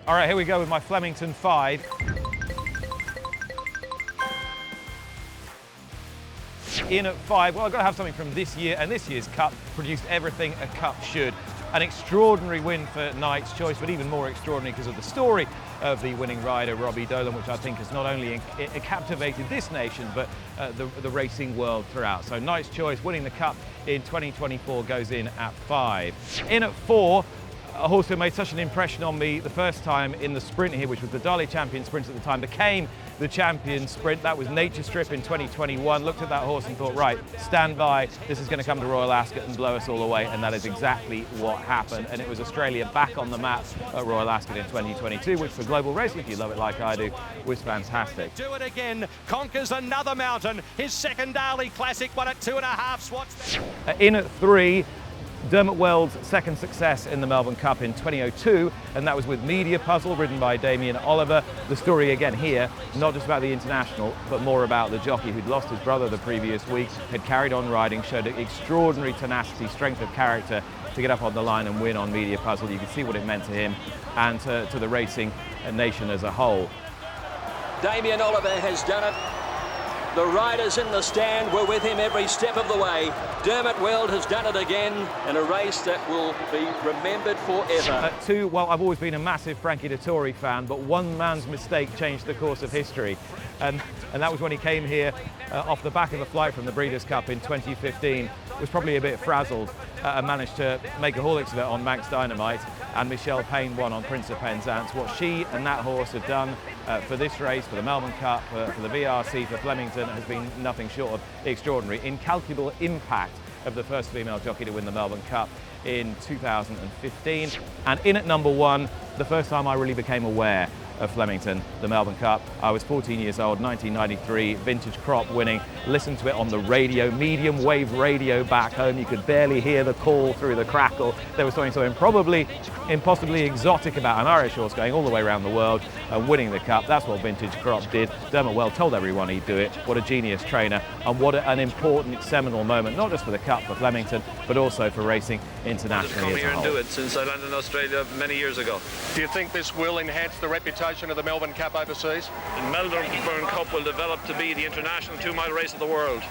All right, here we go with my Flemington 5. In at 5, well, I've got to have something from this year, and this year's Cup produced everything a Cup should. An extraordinary win for Knight's Choice, but even more extraordinary because of the story of the winning rider, Robbie Dolan, which I think has not only captivated this nation, but the racing world throughout. So Knight's Choice winning the Cup in 2024 goes in at 5. In at 4, a horse who made such an impression on me the first time in the sprint here, which was the Darley Champion Sprint at the time, became the Champion Sprint. That was Nature Strip in 2021. Looked at that horse and thought, right, stand by, this is going to come to Royal Ascot and blow us all away, and that is exactly what happened. And it was Australia back on the map at Royal Ascot in 2022, which for global racing, if you love it like I do, was fantastic. Do it again, conquers another mountain. His second Darley Classic, won at 2.5 Swats. In at 3, Dermot Weld's second success in the Melbourne Cup in 2002, and that was with Media Puzzle, ridden by Damien Oliver. The story again here, not just about the international, but more about the jockey who'd lost his brother the previous week, had carried on riding, showed extraordinary tenacity, strength of character to get up on the line and win on Media Puzzle. You could see what it meant to him and to the racing nation as a whole. Damien Oliver has done it. The riders in the stand were with him every step of the way. Dermot Weld has done it again in a race that will be remembered forever. At 2, well, I've always been a massive Frankie Dettori fan, but one man's mistake changed the course of history. And that was when he came here off the back of a flight from the Breeders' Cup in 2015. Was probably a bit frazzled and managed to make a haulix of it on Manx Dynamite, and Michelle Payne won on Prince of Penzance. What she and that horse have done for this race, for the Melbourne Cup, for the VRC, for Flemington, has been nothing short of extraordinary. Incalculable impact of the first female jockey to win the Melbourne Cup in 2015. And in at number 1, the first time I really became aware of Flemington, the Melbourne Cup. I was 14 years old, 1993, vintage crop winning, listened to it on the radio, medium wave radio back home. You could barely hear the call through the crackle. There was something so impossibly exotic about an Irish horse going all the way around the world and winning the Cup. That's what vintage crop did. Dermot Weld told everyone he'd do it. What a genius trainer, and what an important seminal moment, not just for the Cup for Flemington, but also for racing internationally as a whole. I've come here and do it since I landed in Australia many years ago. Do you think this will enhance the reputation of the Melbourne Cup overseas? The Melbourne Cup will develop to be the international 2-mile race of the world.